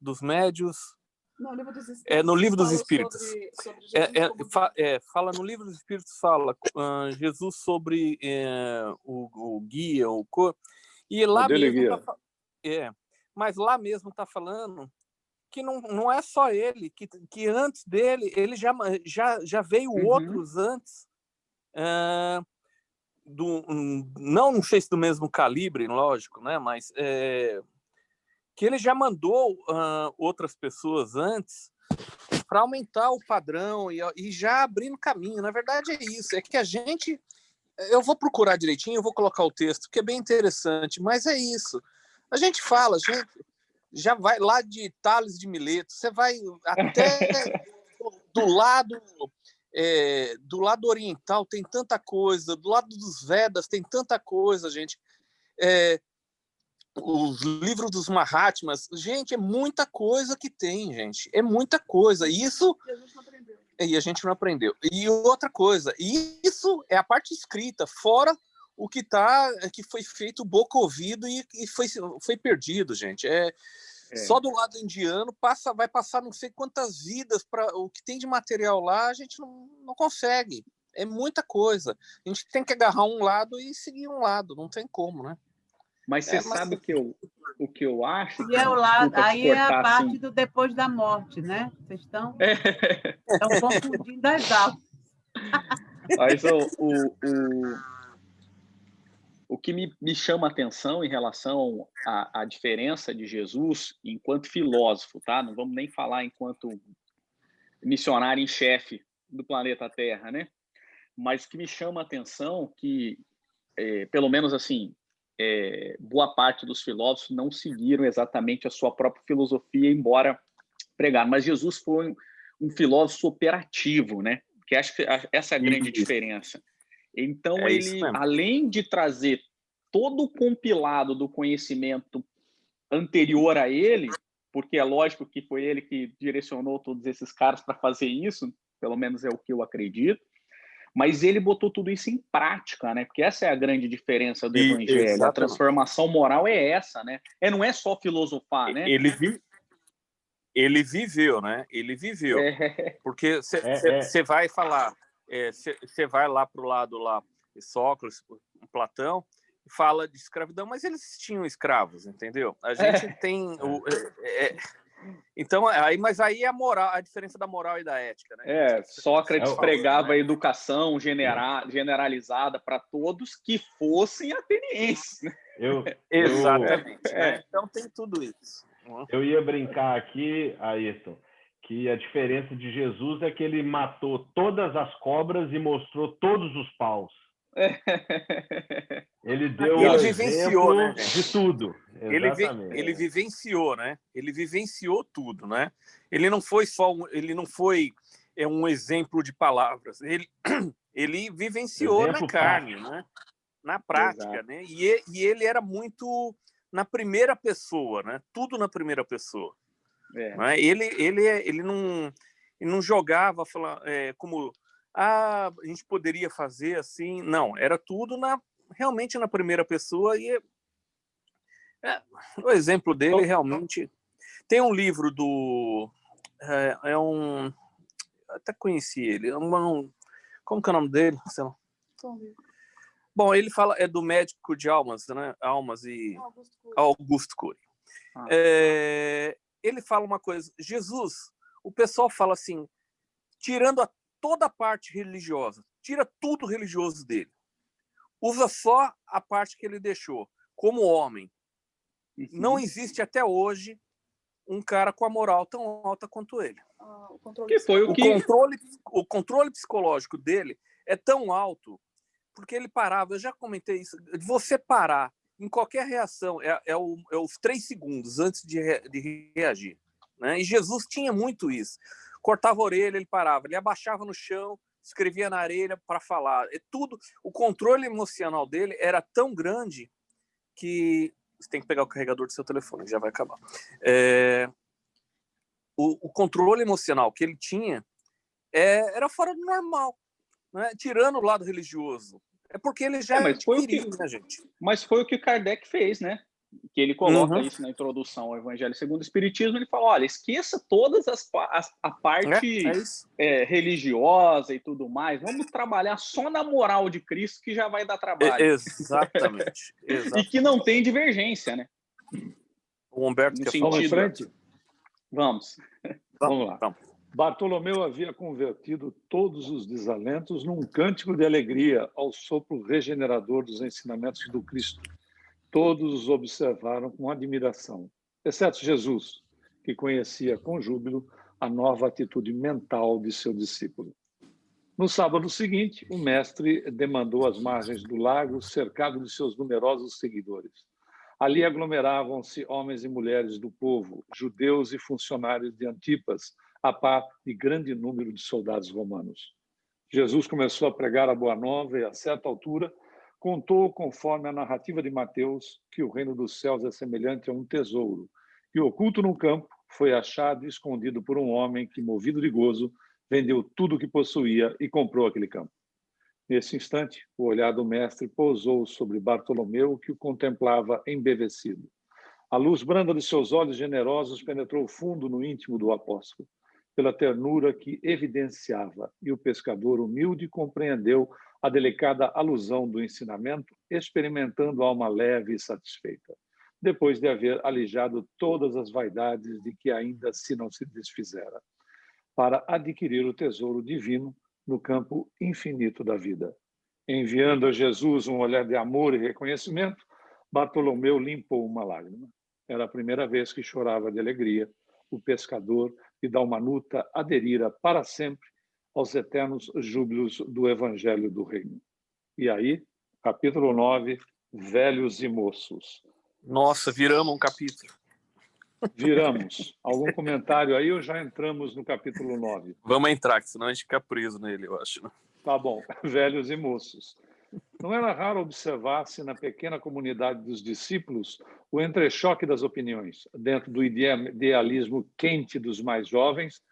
dos Médios... Não, livro dos Espíritos, no Livro dos Espíritos. Sobre Jesus fala no Livro dos Espíritos, fala Jesus sobre o guia, e lá mesmo mas lá mesmo está falando que não é só ele, que antes dele, ele já veio outros antes, não sei se do mesmo calibre, lógico, né? Mas que ele já mandou outras pessoas antes para aumentar o padrão e já abrindo caminho. Na verdade é isso, é que a gente... Eu vou procurar direitinho, eu vou colocar o texto, que é bem interessante, mas é isso. A gente fala, já vai lá de Tales de Mileto, você vai até do lado oriental tem tanta coisa, do lado dos Vedas tem tanta coisa, gente. Os livros dos Mahatmas, gente, é muita coisa que tem, gente. É muita coisa. Isso... E a gente não aprendeu. E outra coisa, isso é a parte escrita, fora o que foi feito boca ouvido e foi perdido, gente. Só do lado indiano vai passar não sei quantas vidas para o que tem de material lá, a gente não consegue. É muita coisa. A gente tem que agarrar um lado e seguir um lado, não tem como, né? Mas você sabe o que eu acho? E é o lado, Desculpa te aí é a cortar, parte assim. do depois da morte, né? Vocês estão confundindo as aulas. Mas o que me chama a atenção em relação à diferença de Jesus enquanto filósofo, tá? Não vamos nem falar enquanto missionário em chefe do planeta Terra, né? Mas o que me chama a atenção que, pelo menos assim, boa parte dos filósofos não seguiram exatamente a sua própria filosofia, embora pregaram. Mas Jesus foi um filósofo operativo, né? Que acho que essa é a grande diferença. Então, ele, além de trazer todo o compilado do conhecimento anterior a ele, porque é lógico que foi ele que direcionou todos esses caras para fazer isso, pelo menos é o que eu acredito, mas ele botou tudo isso em prática, né? Porque essa é a grande diferença do evangelho. Exatamente. A transformação moral é essa, né? Não é só filosofar, né? Ele viveu, né? Ele viveu. Porque você vai falar, você vai lá para o lado lá, Sócrates, Platão, fala de escravidão, mas eles tinham escravos, entendeu? A gente tem então mas aí é a moral, a diferença da moral e da ética, né? Sócrates pregava a educação generalizada para todos que fossem atenienses, né? Exatamente. Né? Então tem tudo isso. Eu ia brincar aqui, Ayrton, que a diferença de Jesus é que ele matou todas as cobras e mostrou todos os paus. Ele deu vivenciou, né, de tudo. Exatamente. Ele vivenciou, né? Ele vivenciou tudo, né? Ele não foi só um exemplo de palavras. Ele vivenciou exemplo na carne, prático. Né? Na prática, exato. Né? E ele era muito na primeira pessoa, né? Tudo na primeira pessoa. Né? Ele não jogava como a gente poderia fazer assim. Não, era tudo realmente na primeira pessoa. E o exemplo dele realmente... Tem um livro do... até conheci ele. Como que é o nome dele? Sei lá. Bom, ele fala, do médico de almas, né? Almas e Augusto Cury. Ele fala uma coisa. Jesus, o pessoal fala assim, tirando toda a parte religiosa, tira tudo religioso dele. Usa só a parte que ele deixou, como homem. Não existe até hoje um cara com a moral tão alta quanto ele. O controle psicológico dele é tão alto, porque ele parava, eu já comentei isso, você parar em qualquer reação é os 3 segundos antes de reagir. Né? E Jesus tinha muito isso. Cortava a orelha, ele parava, ele abaixava no chão, escrevia na areia para falar. O controle emocional dele era tão grande que você tem que pegar o carregador do seu telefone, já vai acabar. O controle emocional que ele tinha era fora do normal, né? Tirando o lado religioso. É porque ele já adquiriu, né, gente? Mas foi o que Kardec fez, né? Que ele coloca isso na introdução ao Evangelho segundo o Espiritismo. Ele fala, olha, esqueça todas a parte religiosa e tudo mais. Vamos trabalhar só na moral de Cristo, que já vai dar trabalho. Exatamente. E que não tem divergência, né? O Humberto quer falar em frente? Vamos lá. Vamos. Bartolomeu havia convertido todos os desalentos num cântico de alegria ao sopro regenerador dos ensinamentos do Cristo. Todos os observaram com admiração, exceto Jesus, que conhecia com júbilo a nova atitude mental de seu discípulo. No sábado seguinte, o mestre demandou as margens do lago, cercado de seus numerosos seguidores. Ali aglomeravam-se homens e mulheres do povo, judeus e funcionários de Antipas, a par de grande número de soldados romanos. Jesus começou a pregar a Boa Nova e, a certa altura, contou, conforme a narrativa de Mateus, que o reino dos céus é semelhante a um tesouro, que, oculto no campo, foi achado e escondido por um homem que, movido de gozo, vendeu tudo o que possuía e comprou aquele campo. Nesse instante, o olhar do mestre pousou sobre Bartolomeu, que o contemplava embevecido. A luz branda de seus olhos generosos penetrou fundo no íntimo do apóstolo, pela ternura que evidenciava, e o pescador humilde compreendeu a delicada alusão do ensinamento, experimentando alma leve e satisfeita, depois de haver alijado todas as vaidades de que ainda se não se desfizera, para adquirir o tesouro divino no campo infinito da vida. Enviando a Jesus um olhar de amor e reconhecimento, Bartolomeu limpou uma lágrima. Era a primeira vez que chorava de alegria. O pescador e Dalmanuta aderira para sempre aos eternos júbilos do Evangelho do Reino. E aí, capítulo 9, Velhos e Moços. Nossa, viramos um capítulo. Viramos. Algum comentário aí ou já entramos no capítulo 9? Vamos entrar, senão a gente fica preso nele, eu acho. Tá bom. Velhos e moços. Não era raro observar-se na pequena comunidade dos discípulos o entrechoque das opiniões, dentro do idealismo quente dos mais jovens.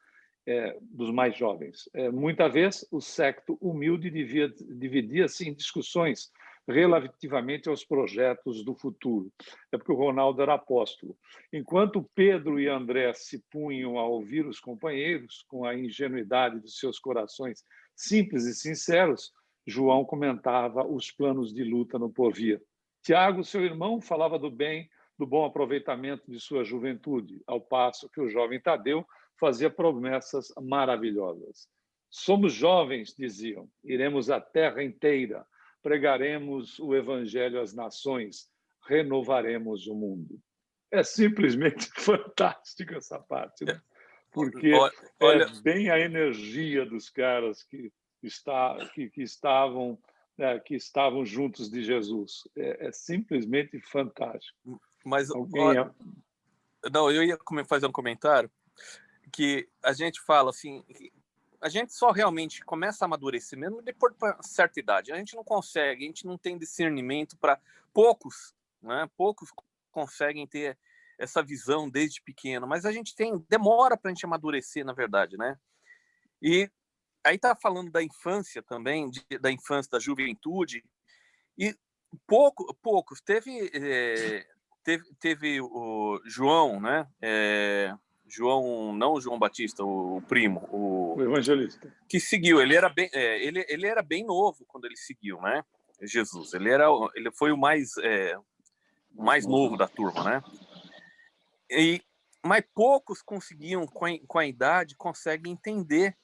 Muita vez, o secto humilde dividia-se em discussões relativamente aos projetos do futuro. É porque o Ronaldo era apóstolo. Enquanto Pedro e André se punham a ouvir os companheiros, com a ingenuidade dos seus corações simples e sinceros, João comentava os planos de luta no porvir. Tiago, seu irmão, falava do bem, do bom aproveitamento de sua juventude, ao passo que o jovem Tadeu fazia promessas maravilhosas. Somos jovens, diziam, iremos a terra inteira, pregaremos o evangelho às nações, renovaremos o mundo. É simplesmente fantástica essa parte, né? Porque olha, é bem a energia dos caras que estavam juntos de Jesus. É simplesmente fantástico. Mas olha, não, eu ia fazer um comentário que a gente fala assim, a gente só realmente começa a amadurecer mesmo depois de uma certa idade. A gente não consegue, a gente não tem discernimento para poucos, né? Poucos conseguem ter essa visão desde pequeno, mas a gente demora para a gente amadurecer, na verdade, né? E aí tá falando da infância também, da infância, da juventude, e poucos. Teve o João, né? João, não o João Batista, o primo, o evangelista, que seguiu. Ele era bem novo quando ele seguiu, né? Jesus. Ele foi o mais novo da turma, né? Mas poucos conseguiam, com a idade, conseguem entender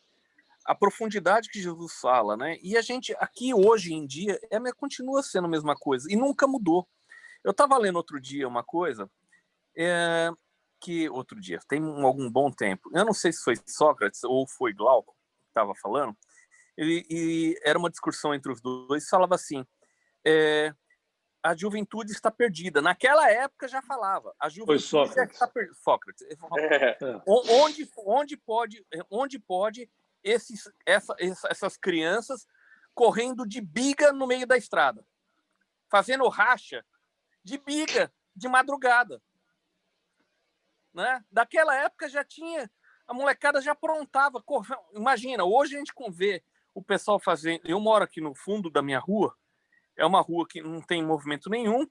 a profundidade que Jesus fala, né? E a gente aqui hoje em dia continua sendo a mesma coisa e nunca mudou. Eu estava lendo outro dia uma coisa tem algum bom tempo. Eu não sei se foi Sócrates ou foi Glauco que estava falando. E era uma discussão entre os dois. Falava assim: a juventude está perdida. Naquela época já falava. A juventude está perdida. Sócrates. Onde pode essas crianças correndo de biga no meio da estrada, fazendo racha de biga de madrugada, né? Daquela época já tinha, a molecada já aprontava. Imagina, hoje a gente vê o pessoal fazendo. Eu moro aqui no fundo da minha rua, é uma rua que não tem movimento nenhum,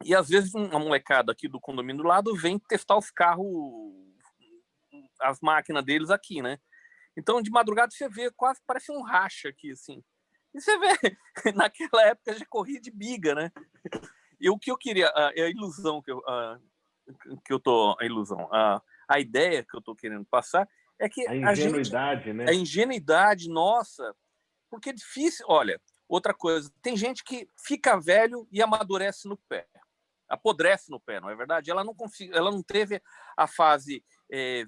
e às vezes uma molecada aqui do condomínio do lado vem testar os carros, as máquinas deles aqui, né? Então, de madrugada, você vê, quase parece um racha aqui, assim. E você vê, naquela época já corria de biga, né? E o que eu queria, a ilusão a ideia que eu estou querendo passar é que a ingenuidade, né? A ingenuidade, nossa, porque é difícil. Olha, outra coisa, tem gente que fica velho e amadurece no pé, apodrece no pé, não é verdade? Ela não teve a fase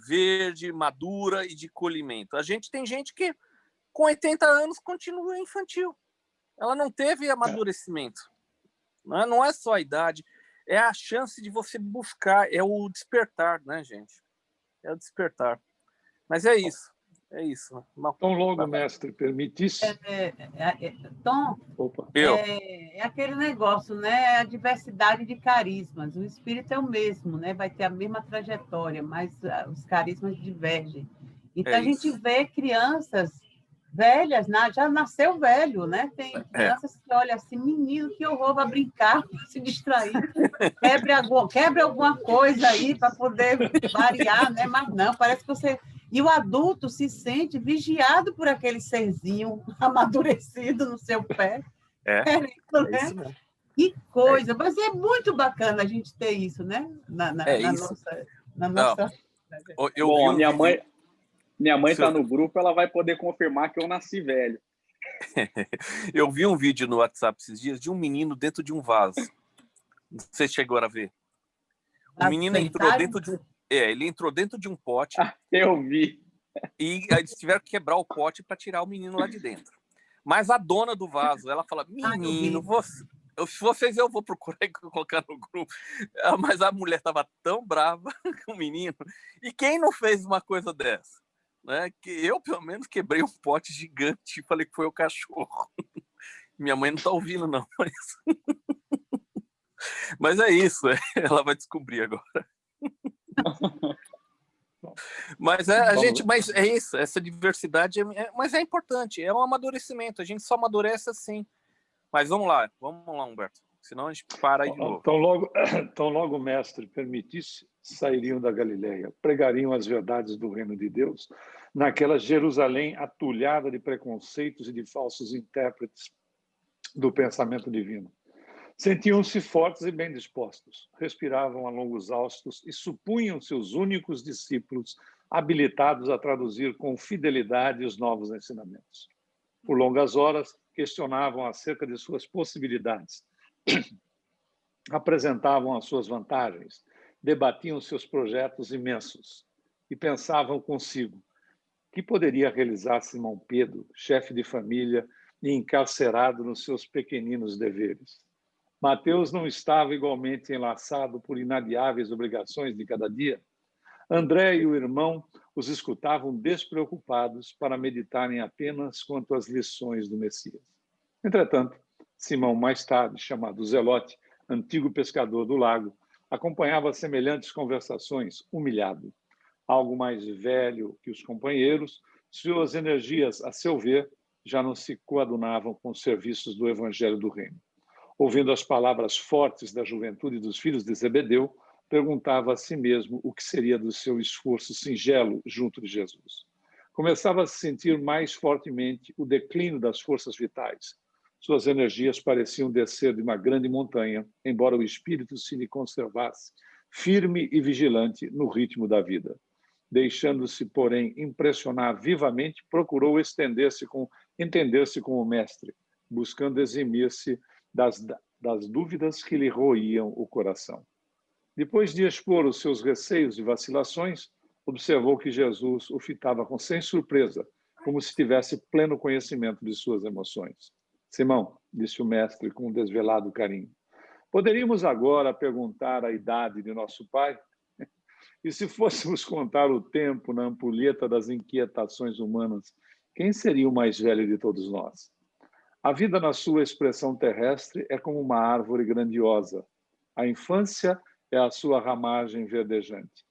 verde, madura e de colhimento. Tem gente que com 80 anos continua infantil. Ela não teve amadurecimento. Não é só a idade, é a chance de você buscar, é o despertar, né, gente? É o despertar. Mas é isso. Tão logo, mestre, permitisse. Tom, é aquele negócio, né? A diversidade de carismas. O espírito é o mesmo, né? Vai ter a mesma trajetória, mas os carismas divergem. Então, a gente vê crianças velhas, já nasceu velho, né? Tem crianças que olham assim, menino, que horror, vai brincar, se distrair, quebre alguma coisa aí para poder variar, né? Mas não, parece que você E o adulto se sente vigiado por aquele serzinho amadurecido no seu pé. É né? isso mesmo. Que coisa! Mas é muito bacana a gente ter isso, né? Isso. Na nossa... Bom, minha mãe está no grupo, ela vai poder confirmar que eu nasci velho. Eu vi um vídeo no WhatsApp esses dias de um menino dentro de um vaso. Não sei se chegou a ver. O menino entrou dentro de um... ele entrou dentro de um pote. Eu vi. E eles tiveram que quebrar o pote para tirar o menino lá de dentro. Mas a dona do vaso, ela fala, menino, vocês eu vou procurar e colocar no grupo. Mas a mulher estava tão brava com o menino. E quem não fez uma coisa dessa? Né? Que eu, pelo menos, quebrei um pote gigante e falei que foi o cachorro. Minha mãe não está ouvindo, não. Mas é isso, ela vai descobrir agora. Mas mas é isso, essa diversidade mas é importante, é um amadurecimento, a gente só amadurece assim. Mas vamos lá, Humberto, senão a gente para aí de novo. Então logo o mestre permitisse, sairiam da Galileia, pregariam as verdades do reino de Deus naquela Jerusalém atulhada de preconceitos e de falsos intérpretes do pensamento divino. Sentiam-se fortes e bem dispostos, respiravam a longos haustos e supunham-se os únicos discípulos habilitados a traduzir com fidelidade os novos ensinamentos. Por longas horas, questionavam acerca de suas possibilidades, apresentavam as suas vantagens, debatiam seus projetos imensos e pensavam consigo que poderia realizar Simão Pedro, chefe de família e encarcerado nos seus pequeninos deveres. Mateus não estava igualmente enlaçado por inadiáveis obrigações de cada dia. André e o irmão os escutavam despreocupados para meditarem apenas quanto às lições do Messias. Entretanto, Simão, mais tarde chamado Zelote, antigo pescador do lago, acompanhava semelhantes conversações, humilhado. Algo mais velho que os companheiros, suas energias, a seu ver, já não se coadunavam com os serviços do Evangelho do Reino. Ouvindo as palavras fortes da juventude dos filhos de Zebedeu, perguntava a si mesmo o que seria do seu esforço singelo junto de Jesus. Começava a sentir mais fortemente o declínio das forças vitais. Suas energias pareciam descer de uma grande montanha, embora o espírito se lhe conservasse, firme e vigilante no ritmo da vida. Deixando-se, porém, impressionar vivamente, procurou entender-se com o mestre, buscando eximir-se das dúvidas que lhe roíam o coração. Depois de expor os seus receios e vacilações, observou que Jesus o fitava sem surpresa, como se tivesse pleno conhecimento de suas emoções. Simão, disse o mestre com um desvelado carinho, poderíamos agora perguntar a idade de nosso pai? E se fôssemos contar o tempo na ampulheta das inquietações humanas, quem seria o mais velho de todos nós? A vida, na sua expressão terrestre, é como uma árvore grandiosa. A infância é a sua ramagem verdejante.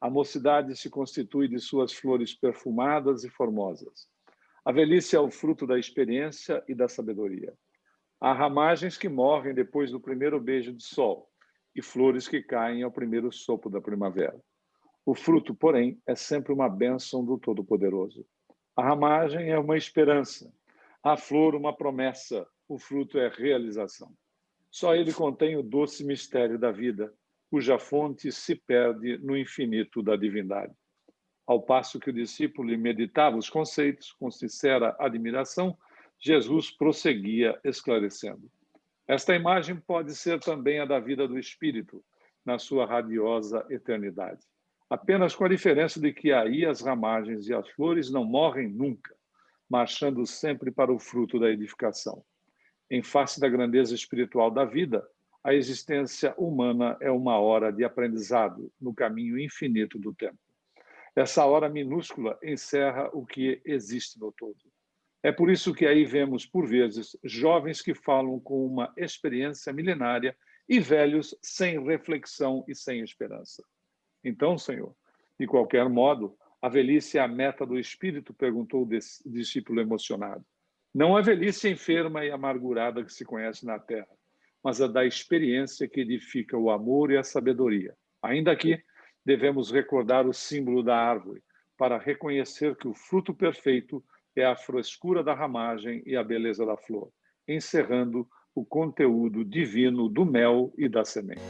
A mocidade se constitui de suas flores perfumadas e formosas. A velhice é o fruto da experiência e da sabedoria. Há ramagens que morrem depois do primeiro beijo de sol e flores que caem ao primeiro sopro da primavera. O fruto, porém, é sempre uma bênção do Todo-Poderoso. A ramagem é uma esperança. A flor, uma promessa, o fruto é realização. Só ele contém o doce mistério da vida, cuja fonte se perde no infinito da divindade. Ao passo que o discípulo meditava os conceitos com sincera admiração, Jesus prosseguia esclarecendo. Esta imagem pode ser também a da vida do Espírito, na sua radiosa eternidade. Apenas com a diferença de que aí as ramagens e as flores não morrem nunca, marchando sempre para o fruto da edificação. Em face da grandeza espiritual da vida, a existência humana é uma hora de aprendizado no caminho infinito do tempo. Essa hora minúscula encerra o que existe no todo. É por isso que aí vemos, por vezes, jovens que falam com uma experiência milenária e velhos sem reflexão e sem esperança. Então, Senhor, de qualquer modo, a velhice é a meta do espírito? Perguntou o discípulo emocionado. Não a velhice enferma e amargurada que se conhece na terra, mas a da experiência que edifica o amor e a sabedoria. Ainda aqui, devemos recordar o símbolo da árvore, para reconhecer que o fruto perfeito é a frescura da ramagem e a beleza da flor, encerrando o conteúdo divino do mel e da semente.